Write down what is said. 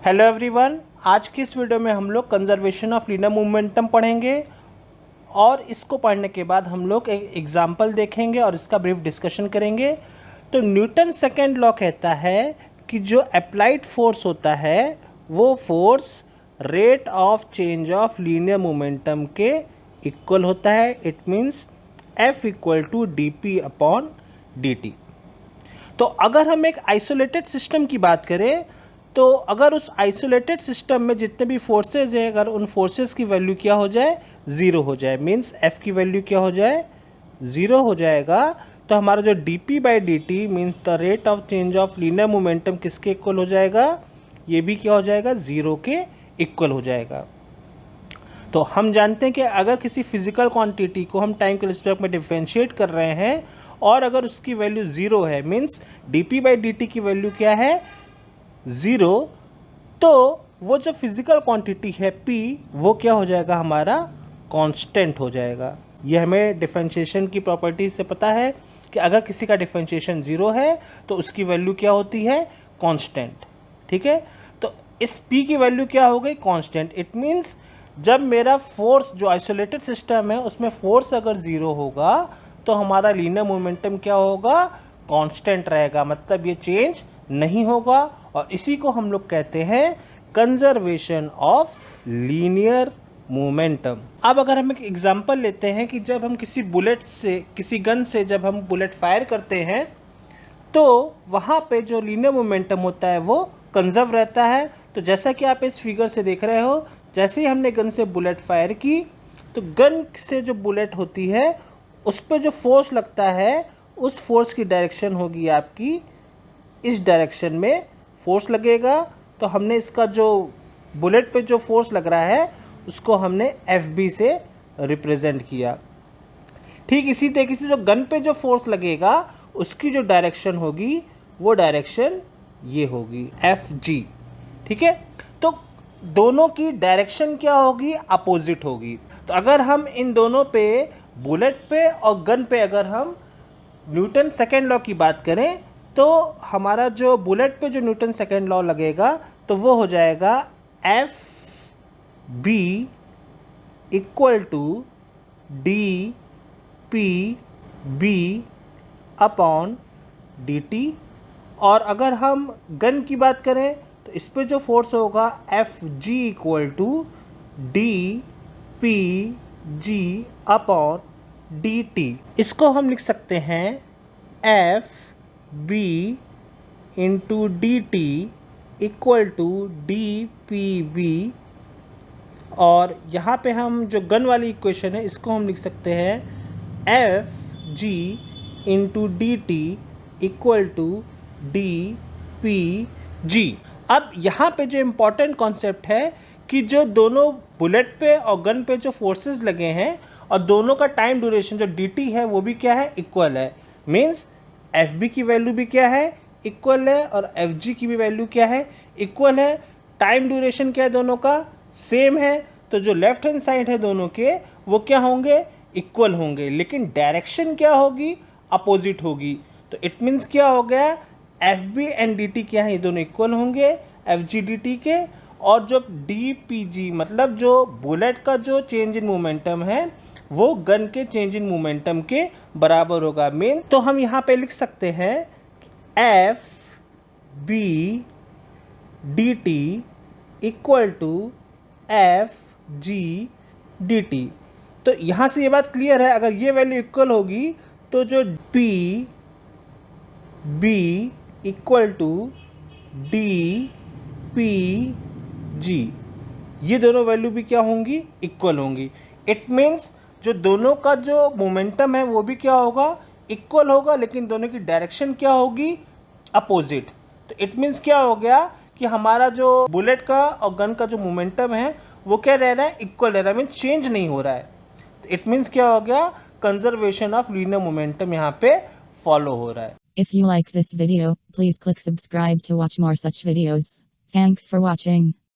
Hello everyone, आज की इस वीडियो में हम लोग कंजर्वेशन ऑफ लीनियर मोमेंटम पढ़ेंगे और इसको पढ़ने के बाद हम लोग एक एग्जांपल देखेंगे और इसका ब्रीफ डिस्कशन करेंगे। तो न्यूटन सेकेंड लॉ कहता है कि जो अप्लाइड फोर्स होता है वो force rate of change of linear momentum के इक्वल होता है। It means F equal to D P upon D T. तो अगर हम एक आइसोलेटेड सिस्टम की बात करें तो अगर उस आइसोलेटेड सिस्टम में जितने भी फोर्सेज हैं, अगर उन फोर्सेज की वैल्यू क्या हो जाए, ज़ीरो हो जाए, मीन्स F की वैल्यू क्या हो जाए, ज़ीरो हो जाएगा, तो हमारा जो dp by D T means the rate of change of linear momentum किसके इक्वल हो जाएगा, ये भी क्या हो जाएगा, ज़ीरो के इक्वल हो जाएगा। तो हम जानते हैं कि अगर किसी फिजिकल क्वांटिटी को हम टाइम के रिस्पेक्ट में डिफरेंशिएट कर रहे हैं और अगर उसकी वैल्यू ज़ीरो है, means dp by D T की वैल्यू क्या है, ज़ीरो, तो वो जो फिजिकल क्वांटिटी है P वो क्या हो जाएगा, हमारा कांस्टेंट हो जाएगा। ये हमें डिफरेंशिएशन की प्रॉपर्टी से पता है कि अगर किसी का डिफरेंशिएशन ज़ीरो है तो उसकी वैल्यू क्या होती है, कांस्टेंट। ठीक है, तो इस P की वैल्यू क्या हो गई, कांस्टेंट। इट मीन्स जब मेरा फोर्स जो आइसोलेटेड सिस्टम है उसमें फोर्स अगर ज़ीरो होगा तो हमारा लीनियर मोमेंटम क्या होगा, कांस्टेंट रहेगा, मतलब ये चेंज नहीं होगा। और इसी को हम लोग कहते हैं कंजर्वेशन ऑफ लीनियर मोमेंटम। अब अगर हम एक एग्जांपल लेते हैं कि जब हम किसी बुलेट से, किसी गन से जब हम बुलेट फायर करते हैं तो वहाँ पे जो लीनियर मोमेंटम होता है वो कंजर्व रहता है। तो जैसा कि आप इस फिगर से देख रहे हो, जैसे ही हमने गन से बुलेट फायर की तो गन से जो बुलेट होती है उस पर जो फोर्स लगता है उस फोर्स की डायरेक्शन होगी आपकी इस डायरेक्शन में फोर्स लगेगा। तो हमने इसका जो बुलेट पे जो फोर्स लग रहा है उसको हमने FB से रिप्रेजेंट किया। ठीक इसी तरीके से जो गन पे जो फोर्स लगेगा उसकी जो डायरेक्शन होगी वो डायरेक्शन ये होगी FG। ठीक है, तो दोनों की डायरेक्शन क्या होगी, अपोजिट होगी। तो अगर हम इन दोनों पे, बुलेट पे और गन पे, अगर हम न्यूटन सेकेंड लॉ की बात करें तो हमारा जो बुलेट पे जो न्यूटन सेकेंड लॉ लगेगा तो वो हो जाएगा FB equal to DPB upon DT। और अगर हम गन की बात करें तो इस पे जो फोर्स होगा FG equal to DPG upon DT। इसको हम लिख सकते हैं FB into DT equal to DPB। और यहाँ पे हम जो गन वाली इक्वेशन है इसको हम लिख सकते हैं FG into DT equal to DPG। अब यहाँ पे जो इम्पोर्टेंट कॉन्सेप्ट है कि जो दोनों बुलेट पे और गन पे जो फोर्सेस लगे हैं और दोनों का टाइम ड्यूरेशन जो dt है वो भी क्या है, इक्वल है। मीन्स FB की वैल्यू भी क्या है, इक्वल है, और FG की भी वैल्यू क्या है, इक्वल है। टाइम ड्यूरेशन क्या है, दोनों का सेम है, तो जो लेफ्ट हैंड साइड है दोनों के वो क्या होंगे, इक्वल होंगे, लेकिन डायरेक्शन क्या होगी, अपोजिट होगी। तो इट मीन्स क्या हो गया, FB एंड DT क्या है, ये दोनों इक्वल होंगे FG DT के। और जो DPG मतलब जो बुलेट का जो चेंज इन मोमेंटम है वो गन के चेंज इन मोमेंटम के बराबर होगा। मेन तो हम यहाँ पे लिख सकते हैं FB DT equal to FG DT। तो यहाँ से ये बात क्लियर है, अगर ये वैल्यू इक्वल होगी तो जो PB इक्वल टू DPG, ये दोनों वैल्यू भी क्या होंगी, इक्वल होंगी। इट मीन्स जो दोनों का जो मोमेंटम है वो भी क्या होगा, इक्वल होगा, लेकिन दोनों की डायरेक्शन क्या होगी, अपोजिट। तो इट मीन्स क्या हो गया कि हमारा जो बुलेट का और गन का जो मोमेंटम है वो क्या रह रहा है, इक्वल रह रहा है, मीन्स चेंज नहीं हो रहा है। तो इट मीन्स क्या हो गया, कंजर्वेशन ऑफ लीनियर मोमेंटम यहाँ पे फॉलो हो रहा है। If you like this video, please click subscribe to watch more such videos. Thanks for watching.